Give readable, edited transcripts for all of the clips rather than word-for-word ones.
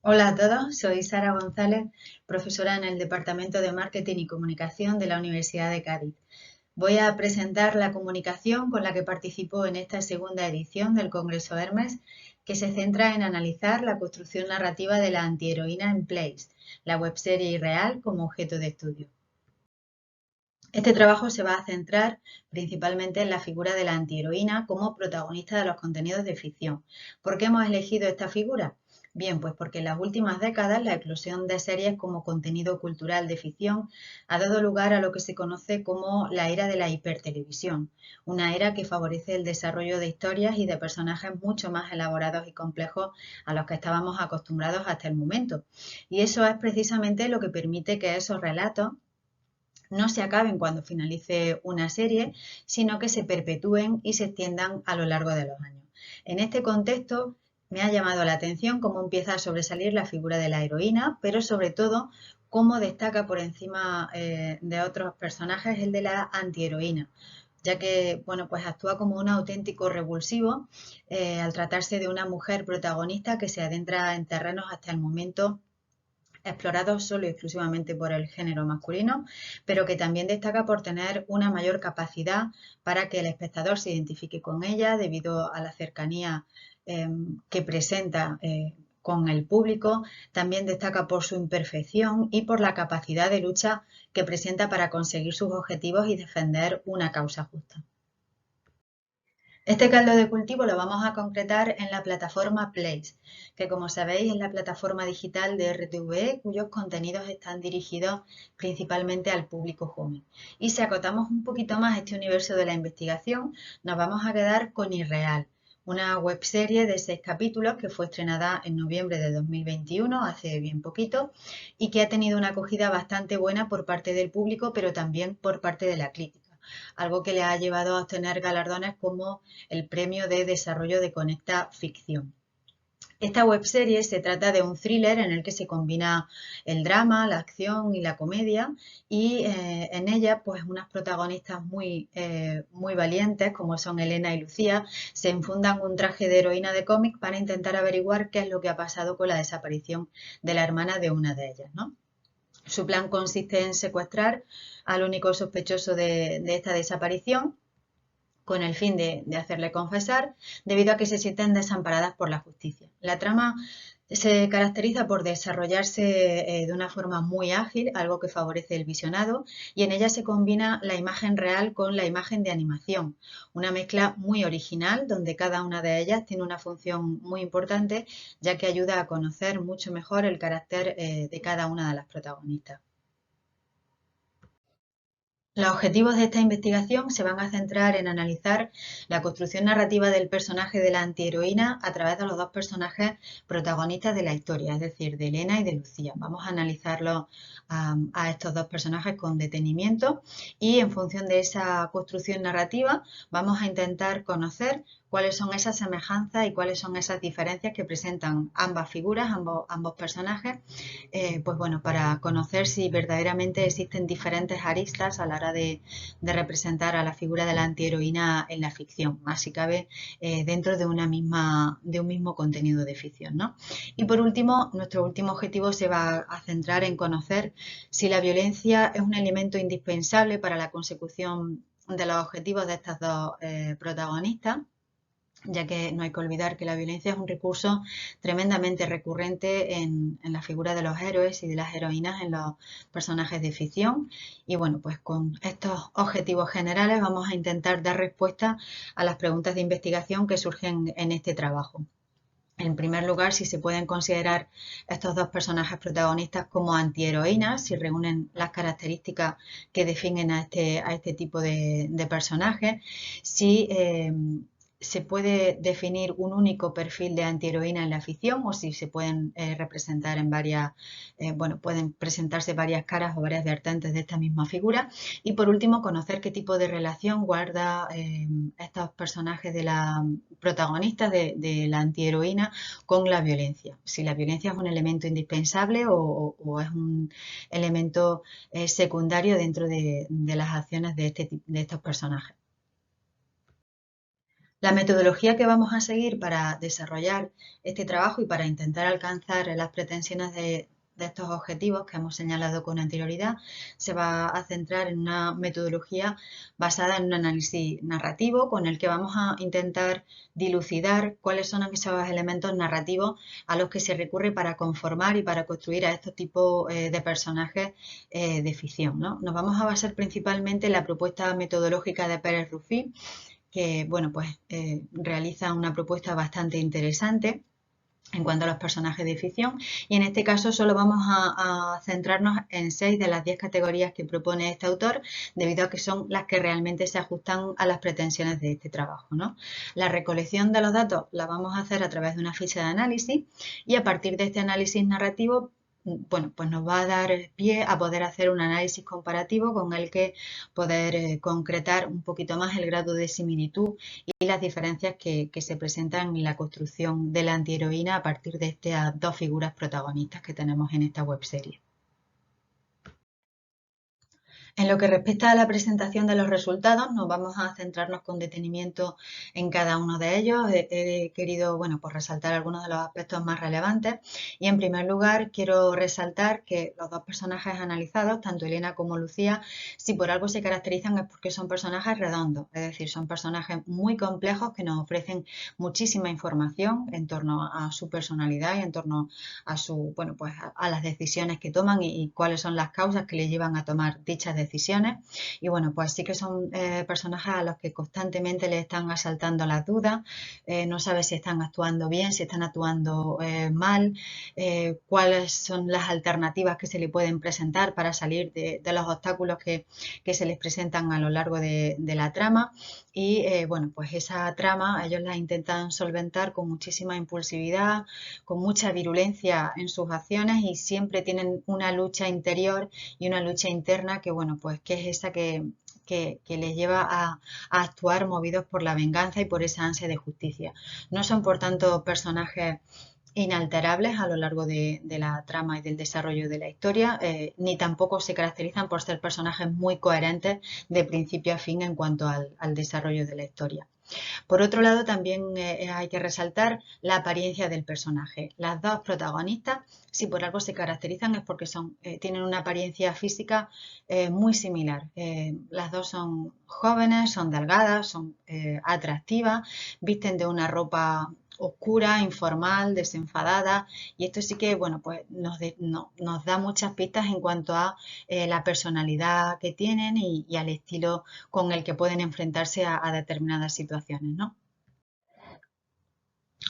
Hola a todos, soy Sara González, profesora en el Departamento de Marketing y Comunicación de la Universidad de Cádiz. Voy a presentar la comunicación con la que participo en esta segunda edición del Congreso Hermes, que se centra en analizar la construcción narrativa de la antiheroína en Place, la webserie irreal como objeto de estudio. Este trabajo se va a centrar principalmente en la figura de la antiheroína como protagonista de los contenidos de ficción. ¿Por qué hemos elegido esta figura? Bien, pues porque en las últimas décadas la eclosión de series como contenido cultural de ficción ha dado lugar a lo que se conoce como la era de la hipertelevisión, una era que favorece el desarrollo de historias y de personajes mucho más elaborados y complejos a los que estábamos acostumbrados hasta el momento. Y eso es precisamente lo que permite que esos relatos no se acaben cuando finalice una serie, sino que se perpetúen y se extiendan a lo largo de los años. En este contexto, me ha llamado la atención cómo empieza a sobresalir la figura de la heroína, pero sobre todo cómo destaca por encima de otros personajes el de la antiheroína, ya que bueno, pues actúa como un auténtico revulsivo al tratarse de una mujer protagonista que se adentra en terrenos hasta el momento explorados solo y exclusivamente por el género masculino, pero que también destaca por tener una mayor capacidad para que el espectador se identifique con ella debido a la cercanía que presenta con el público. También destaca por su imperfección y por la capacidad de lucha que presenta para conseguir sus objetivos y defender una causa justa. Este caldo de cultivo lo vamos a concretar en la plataforma Place, que como sabéis es la plataforma digital de RTVE cuyos contenidos están dirigidos principalmente al público joven. Y si acotamos un poquito más este universo de la investigación, nos vamos a quedar con Irreal, una webserie de 6 capítulos que fue estrenada en noviembre de 2021, hace bien poquito, y que ha tenido una acogida bastante buena por parte del público, pero también por parte de la crítica, algo que le ha llevado a obtener galardones como el Premio de Desarrollo de Conecta Ficción. Esta webserie se trata de un thriller en el que se combina el drama, la acción y la comedia, y en ella pues unas protagonistas muy valientes como son Elena y Lucía se infundan un traje de heroína de cómic para intentar averiguar qué es lo que ha pasado con la desaparición de la hermana de una de ellas, ¿no? Su plan consiste en secuestrar al único sospechoso de esta desaparición con el fin de hacerle confesar, debido a que se sienten desamparadas por la justicia. La trama se caracteriza por desarrollarse de una forma muy ágil, algo que favorece el visionado, y en ella se combina la imagen real con la imagen de animación, una mezcla muy original donde cada una de ellas tiene una función muy importante, ya que ayuda a conocer mucho mejor el carácter de cada una de las protagonistas. Los objetivos de esta investigación se van a centrar en analizar la construcción narrativa del personaje de la antiheroína a través de los dos personajes protagonistas de la historia, es decir, de Elena y de Lucía. Vamos a analizarlos a estos dos personajes con detenimiento y en función de esa construcción narrativa vamos a intentar conocer cuáles son esas semejanzas y cuáles son esas diferencias que presentan ambas figuras, ambos personajes, pues bueno, para conocer si verdaderamente existen diferentes aristas a la hora de representar a la figura de la antiheroína en la ficción, más si cabe dentro de un mismo contenido de ficción, ¿no? Y por último, nuestro último objetivo se va a centrar en conocer si la violencia es un elemento indispensable para la consecución de los objetivos de estas dos protagonistas, ya que no hay que olvidar que la violencia es un recurso tremendamente recurrente en la figura de los héroes y de las heroínas en los personajes de ficción. Y bueno, pues con estos objetivos generales vamos a intentar dar respuesta a las preguntas de investigación que surgen en este trabajo. En primer lugar, si se pueden considerar estos dos personajes protagonistas como antiheroínas, si reúnen las características que definen a este tipo de personajes, si se puede definir un único perfil de antiheroína en la ficción o si se pueden representar en varias, bueno, pueden presentarse varias caras o varias vertientes de esta misma figura. Y por último, conocer qué tipo de relación guarda estos personajes de la protagonistas de la antiheroína con la violencia. Si la violencia es un elemento indispensable o es un elemento secundario dentro de las acciones de estos personajes. La metodología que vamos a seguir para desarrollar este trabajo y para intentar alcanzar las pretensiones de estos objetivos que hemos señalado con anterioridad se va a centrar en una metodología basada en un análisis narrativo con el que vamos a intentar dilucidar cuáles son esos elementos narrativos a los que se recurre para conformar y para construir a estos tipos de personajes de ficción, ¿no? Nos vamos a basar principalmente en la propuesta metodológica de Pérez Rufí, que bueno, pues realiza una propuesta bastante interesante en cuanto a los personajes de ficción, y en este caso solo vamos a centrarnos en 6 de las 10 categorías que propone este autor, debido a que son las que realmente se ajustan a las pretensiones de este trabajo, ¿no? La recolección de los datos la vamos a hacer a través de una ficha de análisis, y a partir de este análisis narrativo, bueno, pues nos va a dar pie a poder hacer un análisis comparativo con el que poder concretar un poquito más el grado de similitud y las diferencias que se presentan en la construcción de la antiheroína a partir de estas dos figuras protagonistas que tenemos en esta webserie. En lo que respecta a la presentación de los resultados, nos vamos a centrarnos con detenimiento en cada uno de ellos. He querido, bueno, pues resaltar algunos de los aspectos más relevantes, y en primer lugar quiero resaltar que los dos personajes analizados, tanto Elena como Lucía, si por algo se caracterizan es porque son personajes redondos, es decir, son personajes muy complejos que nos ofrecen muchísima información en torno a su personalidad y en torno a su, bueno, pues a las decisiones que toman y cuáles son las causas que le llevan a tomar dichas decisiones. Y bueno, pues sí que son personajes a los que constantemente le están asaltando las dudas, no sabe si están actuando bien, si están actuando mal, cuáles son las alternativas que se le pueden presentar para salir de los obstáculos que se les presentan a lo largo de la trama. Y bueno, pues esa trama ellos la intentan solventar con muchísima impulsividad, con mucha virulencia en sus acciones, y siempre tienen una lucha interior y una lucha interna que, bueno, pues que es esa que les lleva a actuar movidos por la venganza y por esa ansia de justicia. No son, por tanto, personajes inalterables a lo largo de la trama y del desarrollo de la historia, ni tampoco se caracterizan por ser personajes muy coherentes de principio a fin en cuanto al desarrollo de la historia. Por otro lado, también hay que resaltar la apariencia del personaje. Las dos protagonistas, si por algo se caracterizan, es porque tienen una apariencia física muy similar. Las dos son jóvenes, son delgadas, son atractivas, visten de una ropa oscura, informal, desenfadada, y esto sí que, bueno, pues nos da muchas pistas en cuanto a la personalidad que tienen y al estilo con el que pueden enfrentarse a determinadas situaciones, ¿no?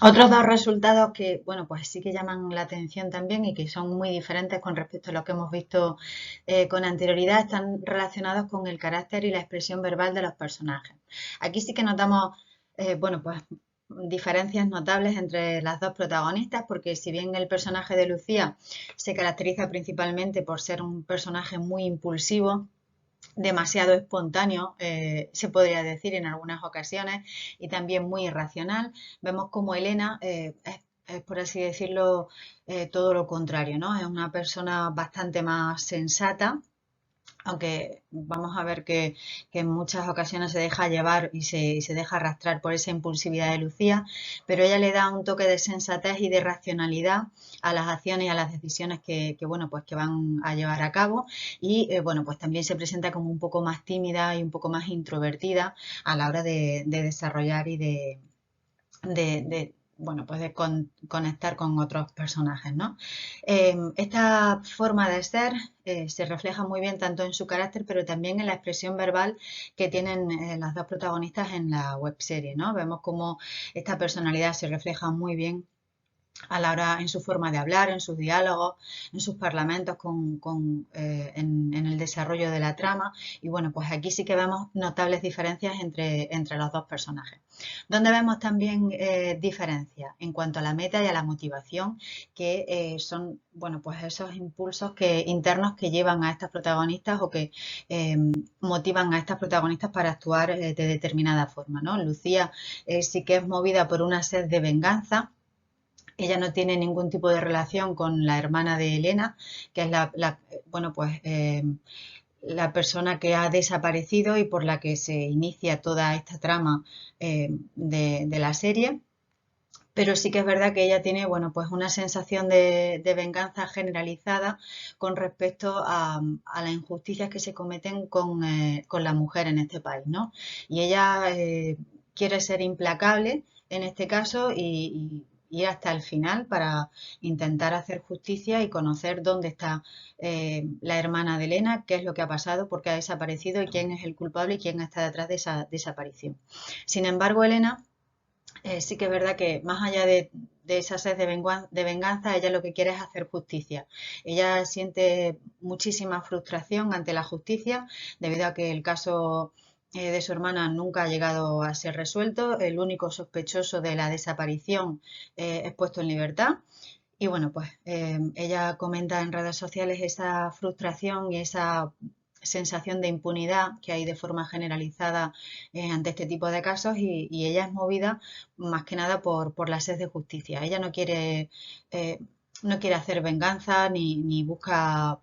Otros dos resultados que, bueno, pues sí que llaman la atención también y que son muy diferentes con respecto a lo que hemos visto con anterioridad, están relacionados con el carácter y la expresión verbal de los personajes. Aquí sí que notamos, bueno, pues diferencias notables entre las dos protagonistas, porque si bien el personaje de Lucía se caracteriza principalmente por ser un personaje muy impulsivo, demasiado espontáneo, se podría decir en algunas ocasiones, y también muy irracional, vemos como Elena es, por así decirlo, todo lo contrario, ¿no? Es una persona bastante más sensata, aunque vamos a ver que en muchas ocasiones se deja llevar y se deja arrastrar por esa impulsividad de Lucía, pero ella le da un toque de sensatez y de racionalidad a las acciones y a las decisiones bueno, pues que van a llevar a cabo, y bueno, pues también se presenta como un poco más tímida y un poco más introvertida a la hora de desarrollar y bueno, pues de conectar con otros personajes, ¿no? Esta forma de ser se refleja muy bien tanto en su carácter, pero también en la expresión verbal que tienen las dos protagonistas en la webserie, ¿no? Vemos cómo esta personalidad se refleja muy bien a la hora en su forma de hablar, en sus diálogos, en sus parlamentos en el desarrollo de la trama. Y bueno, pues aquí sí que vemos notables diferencias entre los dos personajes. Donde vemos también diferencias en cuanto a la meta y a la motivación, que son, bueno, pues esos impulsos internos que llevan a estas protagonistas o que motivan a estas protagonistas para actuar de determinada forma, ¿no? Lucía sí que es movida por una sed de venganza. Ella no tiene ningún tipo de relación con la hermana de Elena, que es bueno, pues la persona que ha desaparecido y por la que se inicia toda esta trama de la serie. Pero sí que es verdad que ella tiene, bueno, pues una sensación de venganza generalizada con respecto a las injusticias que se cometen con la mujer en este país, ¿no? Y ella quiere ser implacable en este caso y ir hasta el final para intentar hacer justicia y conocer dónde está la hermana de Elena, qué es lo que ha pasado, por qué ha desaparecido y quién es el culpable y quién está detrás de esa desaparición. Sin embargo, Elena sí que es verdad que más allá de esa sed de venganza, ella lo que quiere es hacer justicia. Ella siente muchísima frustración ante la justicia debido a que el caso de su hermana nunca ha llegado a ser resuelto. El único sospechoso de la desaparición es puesto en libertad. Y bueno, pues ella comenta en redes sociales esa frustración y esa sensación de impunidad que hay de forma generalizada ante este tipo de casos y ella es movida más que nada por la sed de justicia. Ella eh, no quiere hacer venganza ni busca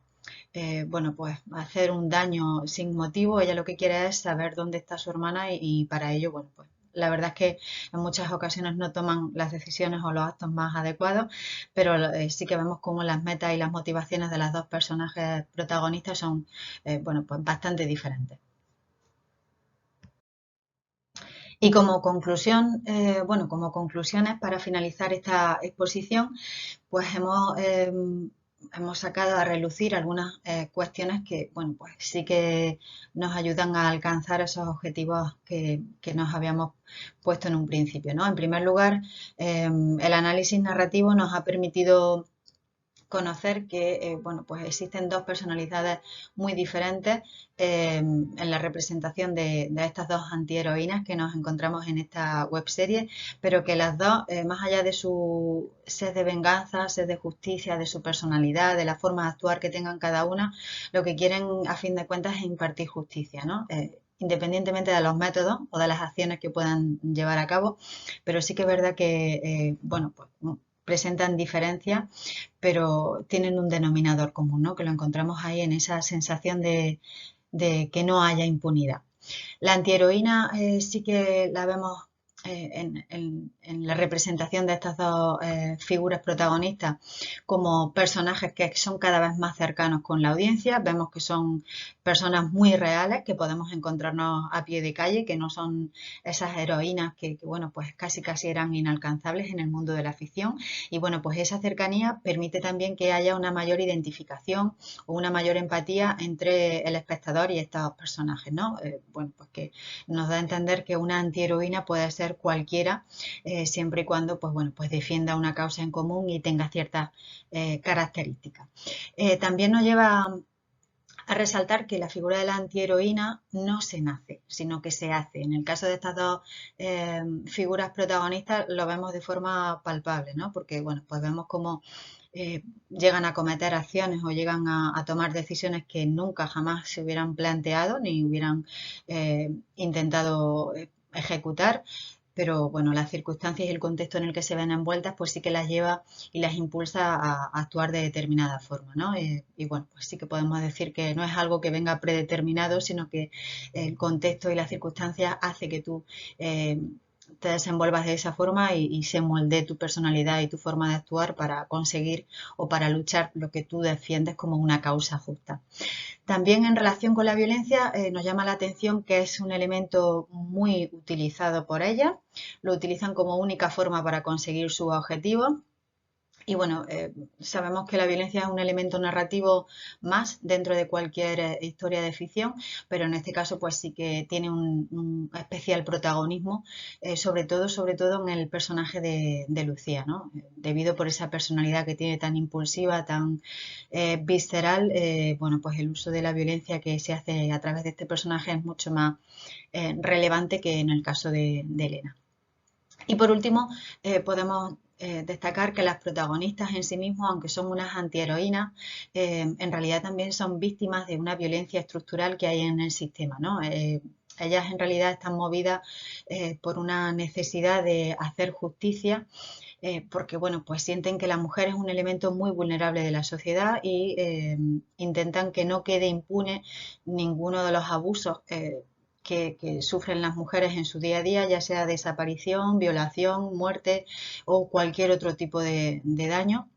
bueno, pues hacer un daño sin motivo. Ella lo que quiere es saber dónde está su hermana y para ello, bueno, pues la verdad es que en muchas ocasiones no toman las decisiones o los actos más adecuados, pero sí que vemos cómo las metas y las motivaciones de las dos personajes protagonistas son, bueno, pues bastante diferentes. Y como conclusión, bueno, como conclusiones para finalizar esta exposición, pues hemos sacado a relucir algunas cuestiones que, bueno, pues sí que nos ayudan a alcanzar esos objetivos que nos habíamos puesto en un principio, ¿no? En primer lugar, el análisis narrativo nos ha permitido conocer que bueno, pues existen dos personalidades muy diferentes en la representación de estas dos antiheroínas que nos encontramos en esta webserie, pero que las dos, más allá de su sed de venganza, sed de justicia, de su personalidad, de la forma de actuar que tengan cada una, lo que quieren a fin de cuentas es impartir justicia, ¿no? Independientemente de los métodos o de las acciones que puedan llevar a cabo, pero sí que es verdad que, bueno, pues presentan diferencias pero tienen un denominador común, ¿no? Que lo encontramos ahí en esa sensación de que no haya impunidad. La antiheroína sí que la vemos en la representación de estas dos figuras protagonistas como personajes que son cada vez más cercanos con la audiencia. Vemos que son personas muy reales que podemos encontrarnos a pie de calle, que no son esas heroínas bueno, pues casi eran inalcanzables en el mundo de la ficción. Y bueno, pues esa cercanía permite también que haya una mayor identificación o una mayor empatía entre el espectador y estos personajes, ¿no? Bueno, pues que nos da a entender que una antiheroína puede ser cualquiera, siempre y cuando, pues bueno, pues defienda una causa en común y tenga ciertas características. También nos lleva a resaltar que la figura de la antiheroína no se nace, sino que se hace. En el caso de estas dos figuras protagonistas lo vemos de forma palpable, ¿no? Porque, bueno, pues vemos cómo llegan a cometer acciones o llegan a tomar decisiones que nunca jamás se hubieran planteado ni hubieran intentado ejecutar, pero bueno, las circunstancias y el contexto en el que se ven envueltas, pues sí que las lleva y las impulsa a actuar de determinada forma, ¿no? Y bueno, pues sí que podemos decir que no es algo que venga predeterminado, sino que el contexto y las circunstancias hace que tú te desenvuelvas de esa forma y se moldee tu personalidad y tu forma de actuar para conseguir o para luchar lo que tú defiendes como una causa justa. También en relación con la violencia nos llama la atención que es un elemento muy utilizado por ellas, lo utilizan como única forma para conseguir sus objetivos y bueno, sabemos que la violencia es un elemento narrativo más dentro de cualquier historia de ficción, pero en este caso pues sí que tiene un especial protagonismo, sobre todo en el personaje de Lucía, ¿no? Debido por esa personalidad que tiene tan impulsiva, tan visceral, bueno, pues el uso de la violencia que se hace a través de este personaje es mucho más relevante que en el caso de Elena. Y por último, podemos destacar que las protagonistas en sí mismos, aunque son unas antiheroínas, en realidad también son víctimas de una violencia estructural que hay en el sistema, ¿no? Ellas en realidad están movidas por una necesidad de hacer justicia porque bueno, pues sienten que la mujer es un elemento muy vulnerable de la sociedad y intentan que no quede impune ninguno de los abusos que sufren las mujeres en su día a día, ya sea desaparición, violación, muerte o cualquier otro tipo de daño.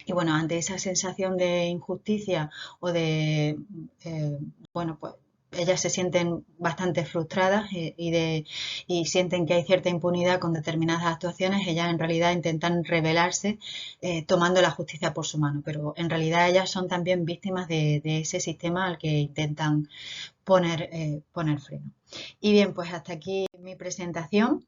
Y bueno, ante esa sensación de injusticia o de, eh, bueno, pues ellas se sienten bastante frustradas y sienten que hay cierta impunidad con determinadas actuaciones. Ellas en realidad intentan rebelarse tomando la justicia por su mano, pero en realidad ellas son también víctimas de ese sistema al que intentan poner freno. Y bien, pues hasta aquí mi presentación.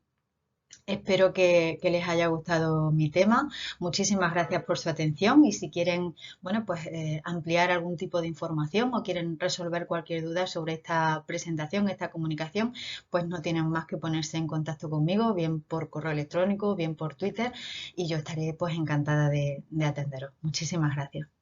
Espero que les haya gustado mi tema. Muchísimas gracias por su atención y si quieren, bueno, pues ampliar algún tipo de información o quieren resolver cualquier duda sobre esta presentación, esta comunicación, pues no tienen más que ponerse en contacto conmigo, bien por correo electrónico, bien por Twitter y yo estaré pues encantada de atenderos. Muchísimas gracias.